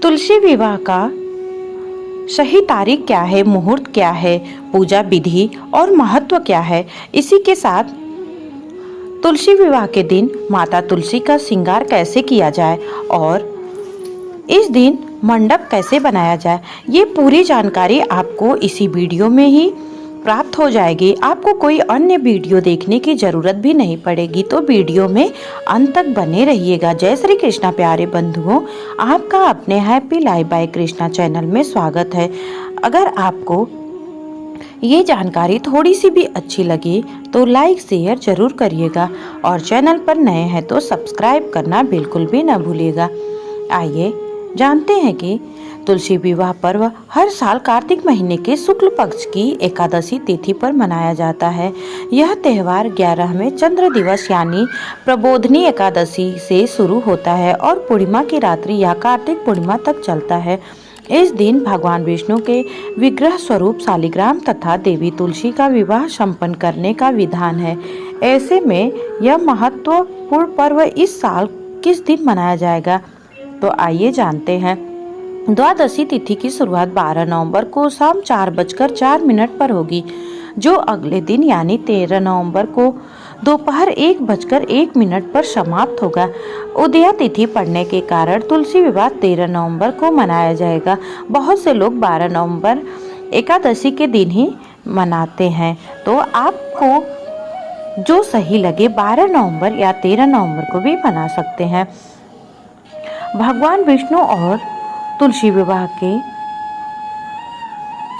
तुलसी विवाह का सही तारीख क्या है, मुहूर्त क्या है, पूजा विधि और महत्व क्या है। इसी के साथ तुलसी विवाह के दिन माता तुलसी का श्रृंगार कैसे किया जाए और इस दिन मंडप कैसे बनाया जाए, ये पूरी जानकारी आपको इसी वीडियो में ही प्राप्त हो जाएगी। आपको कोई अन्य वीडियो देखने की जरूरत भी नहीं पड़ेगी, तो वीडियो में अंत तक बने रहिएगा। जय श्री कृष्णा प्यारे बंधुओं, आपका अपने happy life by Krishna channel में स्वागत है। अगर आपको ये जानकारी थोड़ी सी भी अच्छी लगी तो लाइक शेयर जरूर करिएगा और चैनल पर नए हैं तो सब्सक्राइब करना बिल्कुल भी न भूलिएगा। आइए जानते हैं कि तुलसी विवाह पर्व हर साल कार्तिक महीने के शुक्ल पक्ष की एकादशी तिथि पर मनाया जाता है। यह त्यौहार 11वें चंद्र दिवस यानी प्रबोधनी एकादशी से शुरू होता है और पूर्णिमा की रात्रि या कार्तिक पूर्णिमा तक चलता है। इस दिन भगवान विष्णु के विग्रह स्वरूप शालिग्राम तथा देवी तुलसी का विवाह संपन्न करने का विधान है। ऐसे में यह महत्वपूर्ण पर्व इस साल किस दिन मनाया जाएगा, तो आइए जानते हैं। द्वादशी तिथि की शुरुआत 12 नवंबर को शाम 4:04 पर होगी, जो अगले दिन यानी 13 नवंबर को दोपहर 1:01 पर समाप्त होगा। उदया तिथि पड़ने के कारण तुलसी विवाह 13 नवंबर को मनाया जाएगा। बहुत से लोग 12 नवंबर एकादशी के दिन ही मनाते हैं, तो आपको जो सही लगे 12 नवंबर या 13 नवंबर को भी मना सकते हैं। भगवान विष्णु और तुलसी विवाह के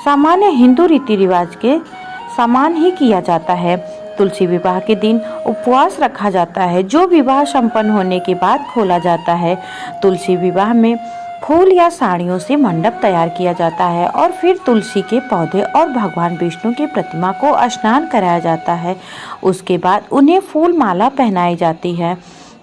सामान्य हिंदू रीति रिवाज के समान ही किया जाता है। तुलसी विवाह के दिन उपवास रखा जाता है, जो विवाह संपन्न होने के बाद खोला जाता है। तुलसी विवाह में फूल या साड़ियों से मंडप तैयार किया जाता है और फिर तुलसी के पौधे और भगवान विष्णु की प्रतिमा को स्नान कराया जाता है। उसके बाद उन्हें फूल माला पहनाई जाती है।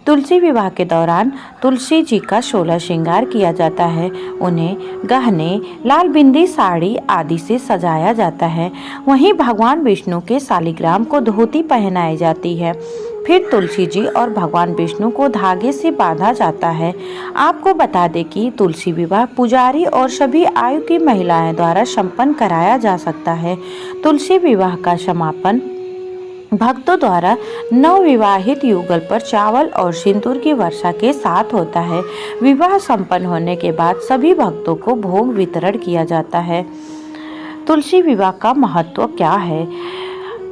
तुलसी विवाह के दौरान तुलसी जी का 16 श्रृंगार किया जाता है। उन्हें गहने, लाल बिंदी, साड़ी आदि से सजाया जाता है। वहीं भगवान विष्णु के शालिग्राम को धोती पहनाई जाती है। फिर तुलसी जी और भगवान विष्णु को धागे से बांधा जाता है। आपको बता दें कि तुलसी विवाह पुजारी और सभी आयु की महिलाएं द्वारा संपन्न कराया जा सकता है। तुलसी विवाह का समापन भक्तों द्वारा नवविवाहित युगल पर चावल और सिंदूर की वर्षा के साथ होता है। विवाह संपन्न होने के बाद सभी भक्तों को भोग वितरण किया जाता है। तुलसी विवाह का महत्व क्या है?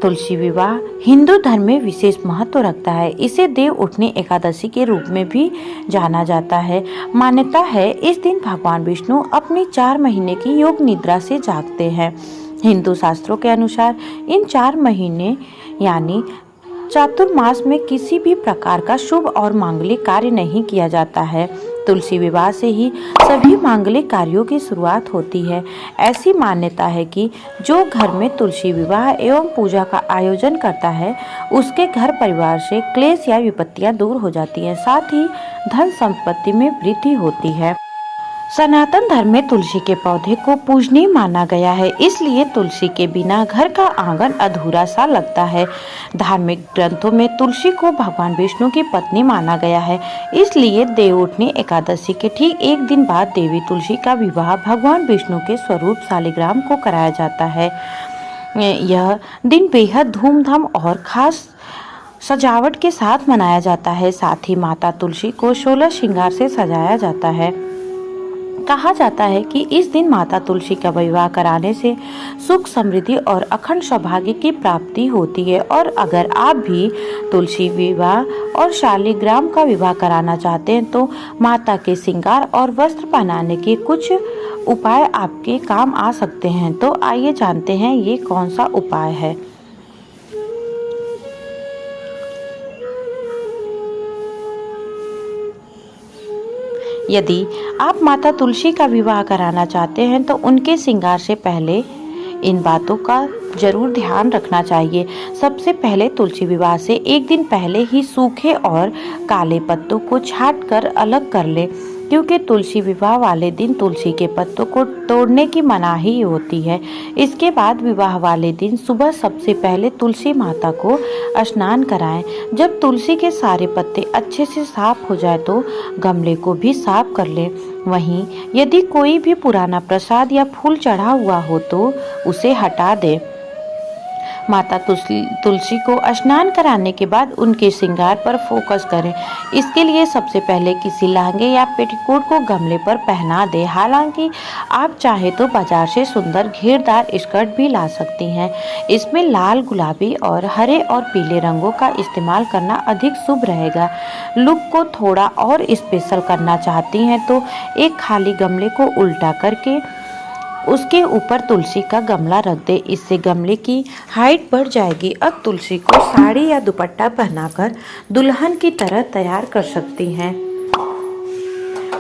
तुलसी विवाह हिंदू धर्म में विशेष महत्व रखता है। इसे देव उठनी एकादशी के रूप में भी जाना जाता है। मान्यता है इस दिन भगवान विष्णु अपनी 4 महीने की योग निद्रा से जागते हैं। हिंदू शास्त्रों के अनुसार इन 4 महीने यानी चातुर्मास में किसी भी प्रकार का शुभ और मांगलिक कार्य नहीं किया जाता है। तुलसी विवाह से ही सभी मांगलिक कार्यों की शुरुआत होती है। ऐसी मान्यता है कि जो घर में तुलसी विवाह एवं पूजा का आयोजन करता है, उसके घर परिवार से क्लेश या विपत्तियां दूर हो जाती हैं, साथ ही धन संपत्ति में वृद्धि होती है। सनातन धर्म में तुलसी के पौधे को पूजनीय माना गया है, इसलिए तुलसी के बिना घर का आंगन अधूरा सा लगता है। धार्मिक ग्रंथों में तुलसी को भगवान विष्णु की पत्नी माना गया है, इसलिए देवउठनी एकादशी के ठीक एक दिन बाद देवी तुलसी का विवाह भगवान विष्णु के स्वरूप शालिग्राम को कराया जाता है। यह दिन बेहद धूमधाम और खास सजावट के साथ मनाया जाता है। साथ ही माता तुलसी को 16 श्रृंगार से सजाया जाता है। कहा जाता है कि इस दिन माता तुलसी का विवाह कराने से सुख, समृद्धि और अखंड सौभाग्य की प्राप्ति होती है। और अगर आप भी तुलसी विवाह और शालिग्राम का विवाह कराना चाहते हैं तो माता के श्रृंगार और वस्त्र पहनाने के कुछ उपाय आपके काम आ सकते हैं। तो आइए जानते हैं ये कौन सा उपाय है। यदि आप माता तुलसी का विवाह कराना चाहते हैं तो उनके श्रृंगार से पहले इन बातों का जरूर ध्यान रखना चाहिए। सबसे पहले तुलसी विवाह से एक दिन पहले ही सूखे और काले पत्तों को छांट कर अलग कर ले, क्योंकि तुलसी विवाह वाले दिन तुलसी के पत्तों को तोड़ने की मनाही होती है। इसके बाद विवाह वाले दिन सुबह सबसे पहले तुलसी माता को स्नान कराएं। जब तुलसी के सारे पत्ते अच्छे से साफ हो जाए तो गमले को भी साफ कर लें। वहीं यदि कोई भी पुराना प्रसाद या फूल चढ़ा हुआ हो तो उसे हटा दें। माता तुलसी को स्नान कराने के बाद उनके श्रृंगार पर फोकस करें। इसके लिए सबसे पहले किसी लहंगे या पेटीकोट को गमले पर पहना दें। हालांकि आप चाहे तो बाजार से सुंदर घेरदार स्कर्ट भी ला सकती हैं। इसमें लाल, गुलाबी और हरे और पीले रंगों का इस्तेमाल करना अधिक शुभ रहेगा। लुक को थोड़ा और स्पेशल करना चाहती हैं तो एक खाली गमले को उल्टा करके उसके ऊपर तुलसी का गमला रख दे। इससे गमले की हाइट बढ़ जाएगी। अब तुलसी को साड़ी या दुपट्टा पहनाकर दुल्हन की तरह तैयार कर सकती हैं।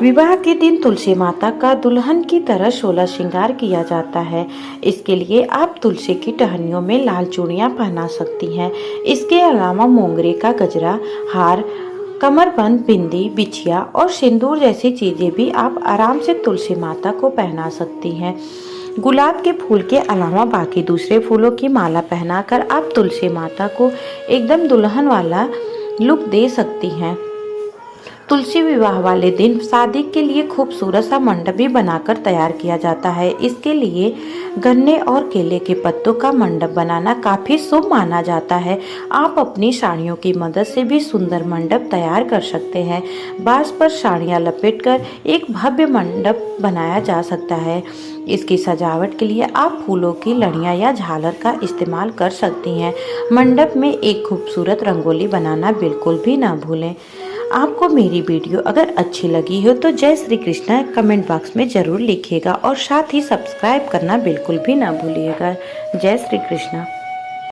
विवाह के दिन तुलसी माता का दुल्हन की तरह 16 श्रृंगार किया जाता है। इसके लिए आप तुलसी की टहनियों में लाल चूड़ियाँ पहना सकती हैं। इसके अलावा मोंगरे का गजरा, हार, कमरबंद, बिंदी, बिछिया और सिंदूर जैसी चीजें भी आप आराम से तुलसी माता को पहना सकती हैं। गुलाब के फूल के अलावा बाकी दूसरे फूलों की माला पहनाकर आप तुलसी माता को एकदम दुल्हन वाला लुक दे सकती हैं। तुलसी विवाह वाले दिन शादी के लिए खूबसूरत सा मंडप भी बनाकर तैयार किया जाता है। इसके लिए गन्ने और केले के पत्तों का मंडप बनाना काफ़ी शुभ माना जाता है। आप अपनी साड़ियों की मदद से भी सुंदर मंडप तैयार कर सकते हैं। बांस पर साड़ियाँ लपेटकर एक भव्य मंडप बनाया जा सकता है। इसकी सजावट के लिए आप फूलों की लड़ियाँ या झालर का इस्तेमाल कर सकती हैं। मंडप में एक खूबसूरत रंगोली बनाना बिल्कुल भी ना भूलें। आपको मेरी वीडियो अगर अच्छी लगी हो तो जय श्री कृष्णा कमेंट बॉक्स में ज़रूर लिखिएगा और साथ ही सब्सक्राइब करना बिल्कुल भी ना भूलिएगा। जय श्री कृष्णा।